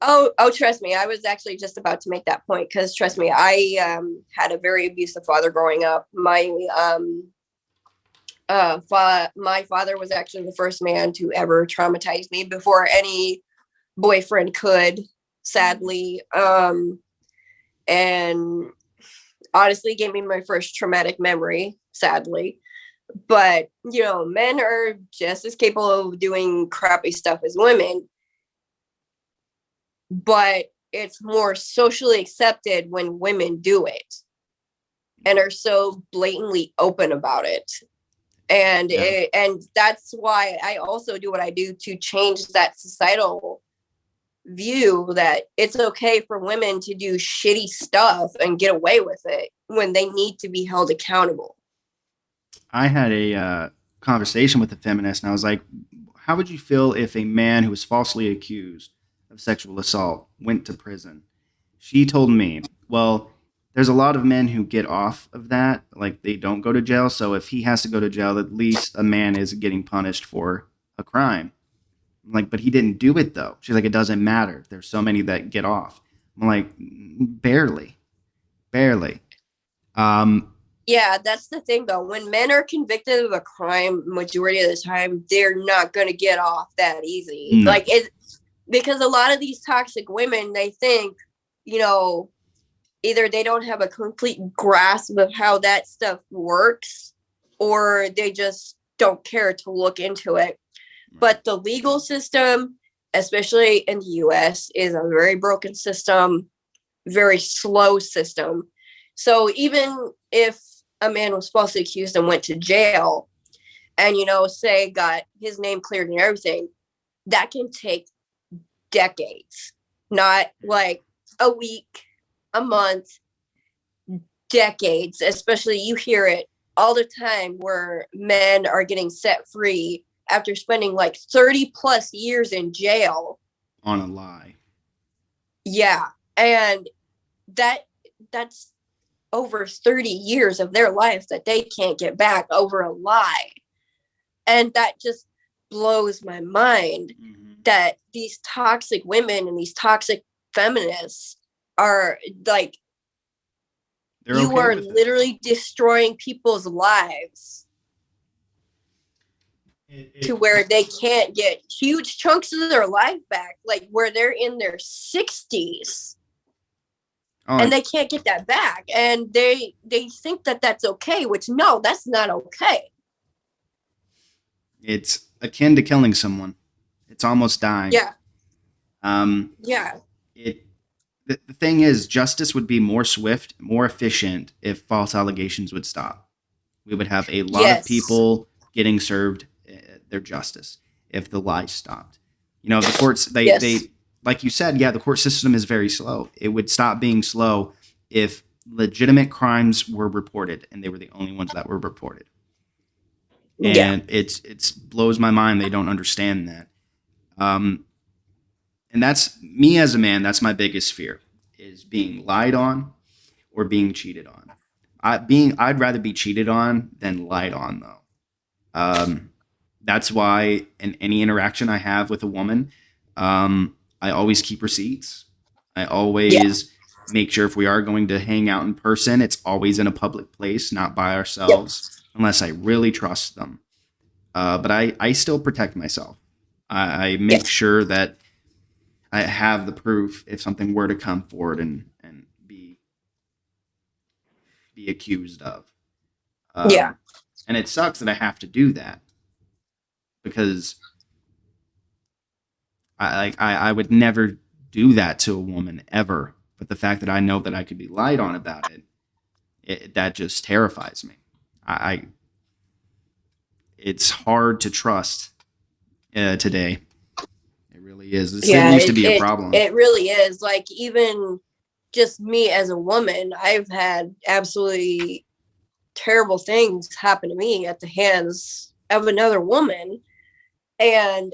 Oh, trust me. I was actually just about to make that point, because trust me, I had a very abusive father growing up. My father was actually the first man to ever traumatize me before any boyfriend could, sadly. And honestly gave me my first traumatic memory, sadly. But, men are just as capable of doing crappy stuff as women. But it's more socially accepted when women do it and are so blatantly open about it. And and that's why I also do what I do, to change that societal view that it's okay for women to do shitty stuff and get away with it when they need to be held accountable. I had a conversation with a feminist, and I was like, how would you feel if a man who was falsely accused of sexual assault went to prison? She told me, well, there's a lot of men who get off of that, like they don't go to jail. So if he has to go to jail, at least a man is getting punished for a crime. I'm like, but he didn't do it though. She's like, it doesn't matter. There's so many that get off. I'm like, barely. Yeah, that's the thing though. When men are convicted of a crime, majority of the time, they're not going to get off that easy. No. Like, because a lot of these toxic women, they think, either they don't have a complete grasp of how that stuff works, or they just don't care to look into it. But the legal system, especially in the US, is a very broken system, very slow system. So even if a man was falsely accused and went to jail and, say got his name cleared and everything, that can take decades, not like a week, a month, decades. Especially you hear it all the time where men are getting set free after spending like 30 plus years in jail on a lie. Yeah. And that's over 30 years of their life that they can't get back over a lie. And that just blows my mind that these toxic women and these toxic feminists are like, you are literally destroying people's lives to where they can't get huge chunks of their life back, like where they're in their 60s and they can't get that back. And they think that that's okay, which no, that's not okay. It's akin to killing someone. It's almost dying. Yeah. Yeah. The thing is, justice would be more swift, more efficient if false allegations would stop. We would have a lot of people getting served their justice if the lies stopped. The courts, they like you said, the court system is very slow. It would stop being slow if legitimate crimes were reported and they were the only ones that were reported. And it's blows my mind they don't understand that. And that's me as a man. That's my biggest fear, is being lied on or being cheated on. I'd rather be cheated on than lied on, though. That's why in any interaction I have with a woman, I always keep receipts. I always make sure if we are going to hang out in person, it's always in a public place, not by ourselves, unless I really trust them. But I still protect myself. I make sure that I have the proof if something were to come forward and be accused of. And it sucks that I have to do that because I would never do that to a woman ever. But the fact that I know that I could be lied on about it that just terrifies me. It's hard to trust today. It really is. This didn't used to be a problem. It really is. Like, even just me as a woman, I've had absolutely terrible things happen to me at the hands of another woman. And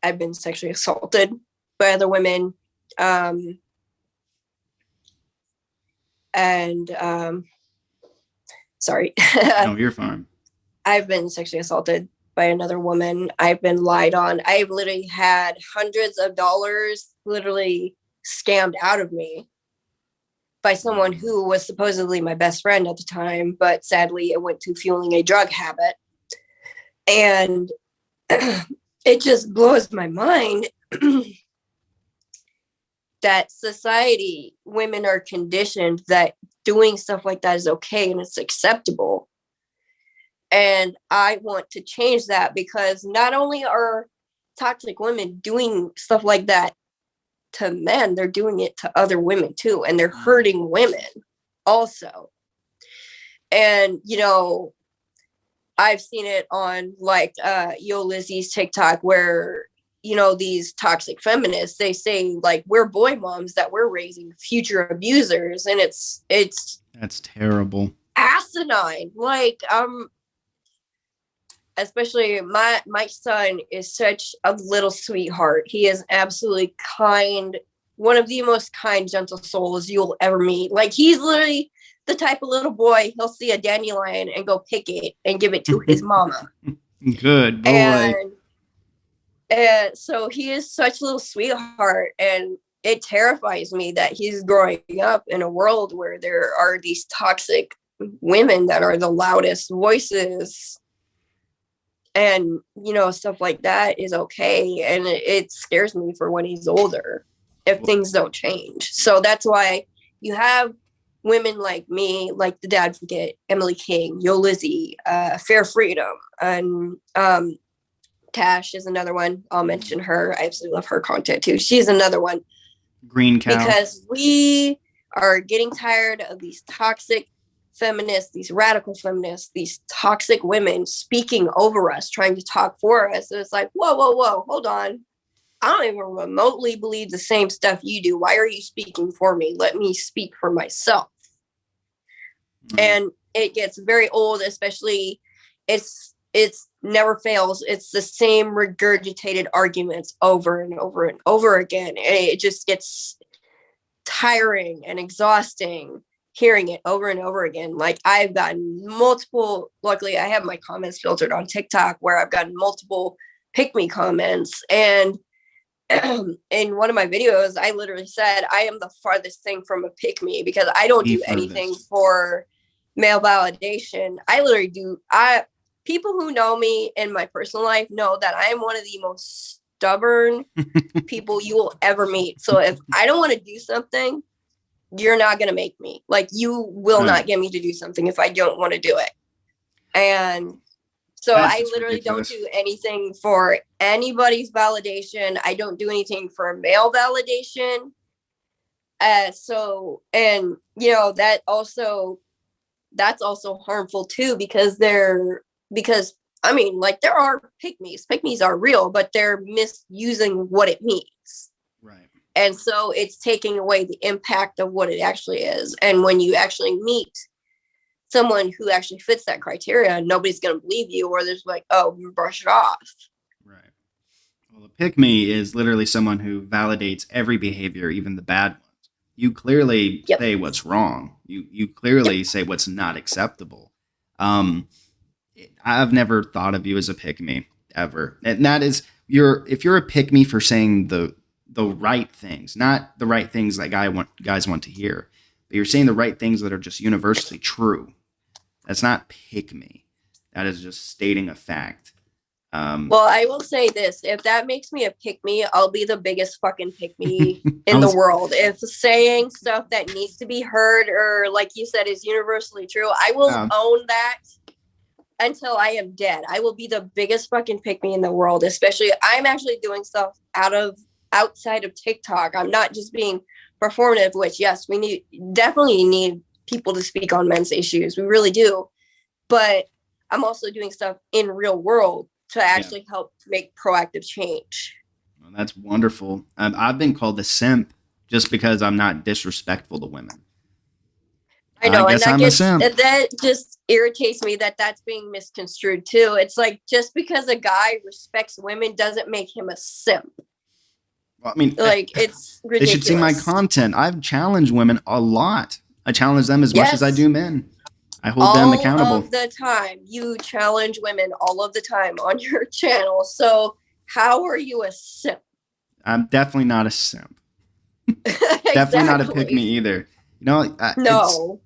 I've been sexually assaulted by other women. Sorry. No, you're fine. I've been sexually assaulted by another woman. I've been lied on. I've literally had hundreds of dollars literally scammed out of me by someone who was supposedly my best friend at the time, but sadly it went to fueling a drug habit. And it just blows my mind that society, women are conditioned that doing stuff like that is okay and it's acceptable. And I want to change that, because not only are toxic women doing stuff like that to men, they're doing it to other women too. And they're hurting women also. And, I've seen it on like Yo Lizzie's TikTok where, these toxic feminists, they say like, we're boy moms that we're raising future abusers. And it's that's terrible. Asinine. Like, especially my son is such a little sweetheart. He is absolutely kind, one of the most kind, gentle souls you'll ever meet. Like, he's literally the type of little boy, he'll see a dandelion and go pick it and give it to his mama. Good boy. And so he is such a little sweetheart, and it terrifies me that he's growing up in a world where there are these toxic women that are the loudest voices. And, stuff like that is okay. And it scares me for when he's older, if things don't change. So that's why you have women like me, like the Dad Advocate, Emily King, Yo Lizzie, Fair Freedom, and Tash is another one. I'll mention her. I absolutely love her content too. She's another one. Green Cow. Because we are getting tired of these toxic feminists, these radical feminists, these toxic women speaking over us, trying to talk for us. And it's like, whoa, hold on. I don't even remotely believe the same stuff you do. Why are you speaking for me? Let me speak for myself. And it gets very old, especially it's never fails. It's the same regurgitated arguments over and over and over again. And it just gets tiring and exhausting hearing it over and over again. Like, I've gotten multiple, luckily I have my comments filtered on TikTok, where I've gotten multiple pick me comments. And in one of my videos, I literally said, I am the farthest thing from a pick me, because I don't do anything for male validation. I literally do. People who know me in my personal life know that I am one of the most stubborn people you will ever meet. So if I don't want to do something, you're not going to make me. Like, you will not get me to do something if I don't want to do it. And so I literally don't do anything for anybody's validation. I don't do anything for male validation. So, and you know, that's also harmful too, because I mean, like, there are pick-me's are real, but they're misusing what it means. Right. And so it's taking away the impact of what it actually is. And when you actually meet someone who actually fits that criteria, nobody's going to believe you, or there's like, oh, you brush it off. Right. Well, a pick-me is literally someone who validates every behavior, even the bad ones. You clearly say what's wrong. You clearly say what's not acceptable. I've never thought of you as a pick-me ever. And that is, if you're a pick-me for saying the right things, not the right things that guys want to hear, but you're saying the right things that are just universally true. That's not pick-me. That is just stating a fact. Well, I will say this. If that makes me a pick-me, I'll be the biggest fucking pick-me in the world. If saying stuff that needs to be heard, or like you said, is universally true, I will own that until I am dead. I will be the biggest fucking pick-me in the world. Especially, I'm actually doing stuff outside of TikTok. I'm not just being performative, which, yes, we definitely need people to speak on men's issues. We really do. But I'm also doing stuff in real world to actually help make proactive change. Well, that's wonderful. I've been called a simp just because I'm not disrespectful to women. I know, and that just irritates me that that's being misconstrued too. It's like, just because a guy respects women doesn't make him a simp. Well, I mean, like, it's ridiculous. They should see my content. I've challenged women a lot. I challenge them as much as I do men. I hold them accountable. All of the time. You challenge women all of the time on your channel. So how are you a simp? I'm definitely not a simp. Definitely not a pick me either. You know, no.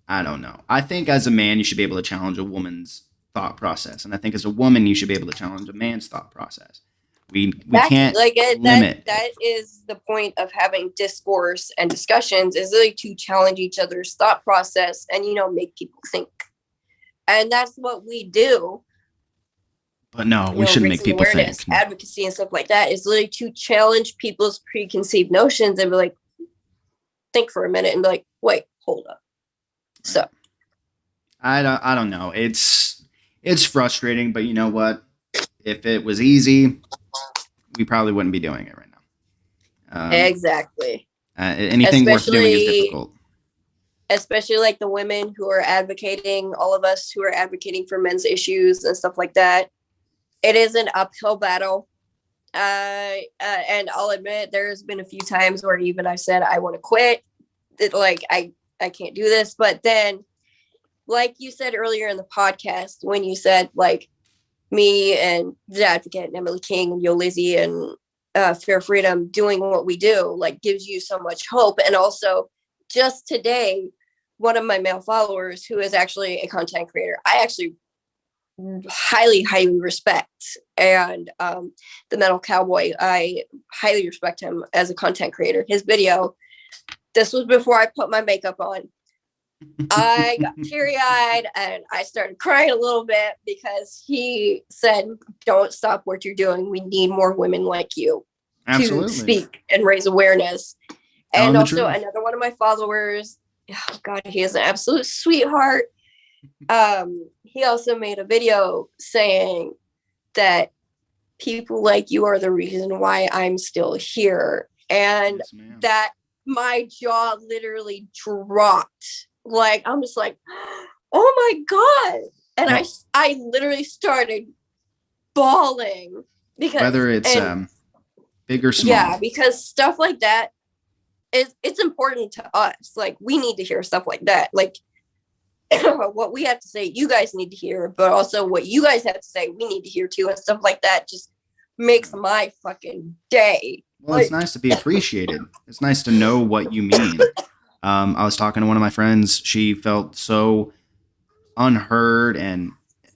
I don't know. I think as a man, you should be able to challenge a woman's thought process. And I think as a woman, you should be able to challenge a man's thought process. We can't limit. That is the point of having discourse and discussions, is really to challenge each other's thought process and, you know, make people think. And that's what we do. But no, we shouldn't make people think. Advocacy and stuff like that is literally to challenge people's preconceived notions and be like, think for a minute and be like, wait, hold up. Right. So I don't know. It's frustrating, but you know what? If it was easy, we probably wouldn't be doing it right now. Exactly. Anything worth doing is difficult. Especially like the women who are advocating, all of us who are advocating for men's issues and stuff like that. It is an uphill battle. And I'll admit, there's been a few times where even I said, I want to quit. I can't do this. But then, like you said earlier in the podcast, when you said, like, me and the Advocate and Emily King and Yo Lizzie and Fair Freedom doing what we do, like, gives you so much hope. And also, just today, one of my male followers, who is actually a content creator, I actually highly respect, and the Metal Cowboy, I highly respect him as a content creator. His video, this was before I put my makeup on. I got teary-eyed and I started crying a little bit because he said, don't stop what you're doing. We need more women like you to speak and raise awareness. And also another one of my followers oh God, he is an absolute sweetheart. He also made a video saying that people like you are the reason why I'm still here. And Yes, that my jaw literally dropped. Like, I'm just like, oh my God. And well, I literally started bawling because, whether it's big or small. yeah, because stuff like that it's important to us. Like, we need to hear stuff like that. Like, what we have to say, you guys need to hear, but also what you guys have to say, we need to hear too, and stuff like that just makes my fucking day. Well, it's nice to be appreciated. It's nice to know what you mean. I was talking to one of my friends. She felt so unheard and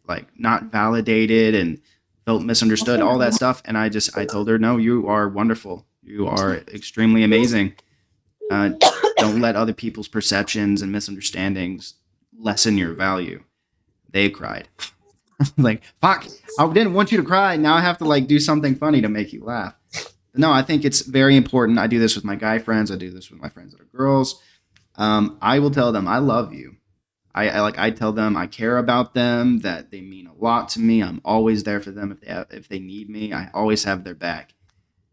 like not validated and felt misunderstood, all that stuff. And I told her, no, you are wonderful. You are extremely amazing. Don't let other people's perceptions and misunderstandings lessen your value. They cried. Like, fuck, I didn't want you to cry. Now I have to like do something funny to make you laugh. No, I think it's very important. I do this with my guy friends. I do this with my friends that are girls. I will tell them I love you. I tell them I care about them, that they mean a lot to me. I'm always there for them if they need me. I always have their back.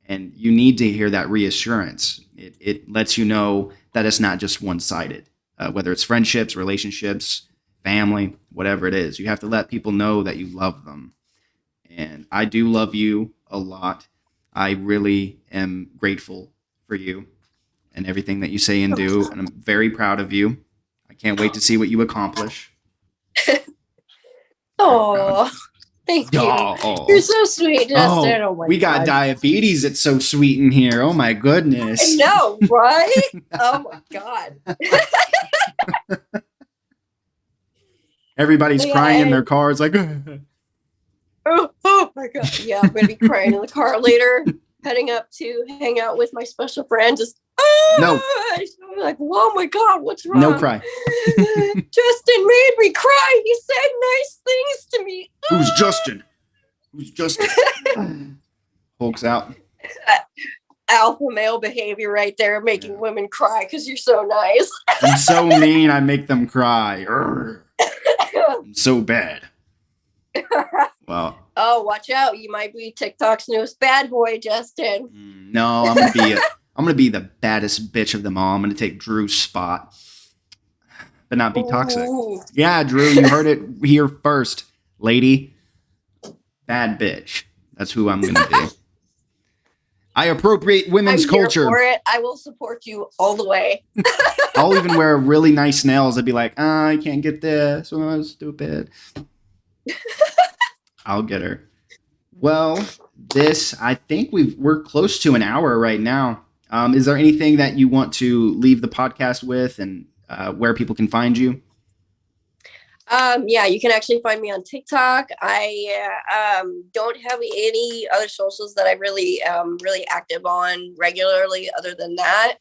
And you need to hear that reassurance. It lets you know that it's not just one-sided, whether it's friendships, relationships, family, whatever it is. You have to let people know that you love them. And I do love you a lot. I really am grateful for you and everything that you say and do. And I'm very proud of you. I can't wait to see what you accomplish. Oh, thank you. Oh. You're so sweet, Justin. Oh my we got God. diabetes. It's so sweet in here. Oh my goodness. I know, right? Oh my God. Everybody's crying in their cars like, oh my God. Yeah, I'm going to be crying in the car later, heading up to hang out with my special friend. Just, no. I'm like, oh my God, what's wrong? No cry. Justin made me cry. He said nice things to me. Who's Justin? Who's Justin? Hulk's out. Alpha male behavior right there, making women cry because you're so nice. I'm so mean, I make them cry. I'm so bad. Well. Oh, watch out! You might be TikTok's newest bad boy, Justin. No, I'm gonna be the baddest bitch of them all. I'm gonna take Drew's spot, but not be toxic. Yeah, Drew, you heard it here first, lady. Bad bitch. That's who I'm gonna be. I appropriate women's culture. Here for it. I will support you all the way. I'll even wear really nice nails. I'd be like, I can't get this. Oh, stupid. I'll get her. Well, I think we're close to an hour right now. Is there anything that you want to leave the podcast with and where people can find you? Yeah, you can actually find me on TikTok. I don't have any other socials that I really active on regularly other than that.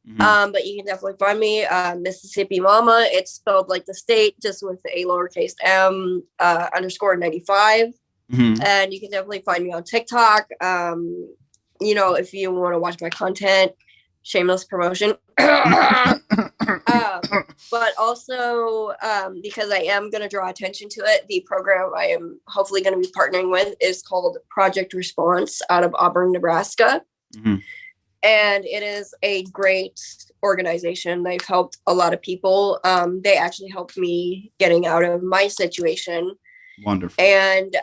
Mm-hmm. But you can definitely find me, MississippiMama. It's spelled like the state, just with a lowercase m _95. Mm-hmm. And you can definitely find me on TikTok. If you want to watch my content, shameless promotion. But also, because I am going to draw attention to it, the program I am hopefully going to be partnering with is called Project Response out of Auburn, Nebraska. Mm-hmm. And it is a great organization. They've helped a lot of people. They actually helped me getting out of my situation. Wonderful. And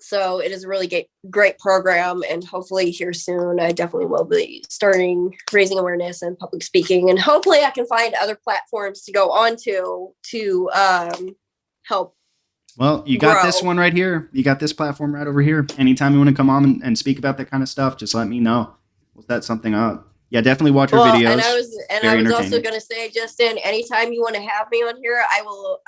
so it is a really great program, and hopefully here soon, I definitely will be starting raising awareness and public speaking, and hopefully I can find other platforms to go on to help. Well, you got this one right here. You got this platform right over here. Anytime you want to come on and speak about that kind of stuff, just let me know. We'll set something up. Yeah, definitely watch our videos. And I was also going to say, Justin, anytime you want to have me on here, I will.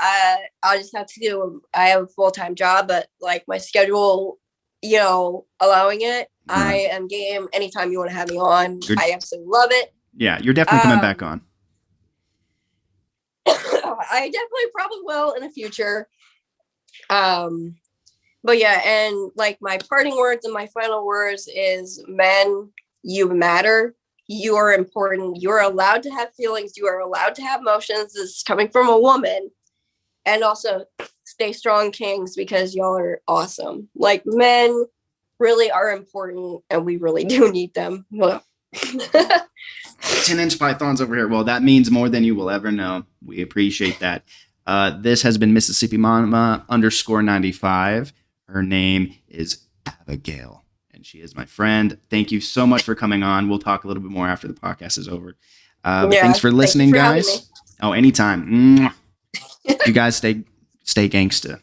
I'll just have to I have a full-time job, but like my schedule, allowing it, I am game. Anytime you want to have me on, I absolutely love it. Yeah, you're definitely coming back on. I definitely probably will in the future. But yeah, and like my parting words and my final words is, men, you matter. you are important. You are allowed to have feelings. You are allowed to have emotions. This is coming from a woman. And also stay strong, kings, because y'all are awesome. Like, men really are important and we really do need them. 10-inch pythons over here. Well, that means more than you will ever know. We appreciate that. This has been MississippiMama _95. Her name is Abigail, and she is my friend. Thank you so much for coming on. We'll talk a little bit more after the podcast is over. But thanks for listening, guys. Oh, anytime. You guys stay gangsta.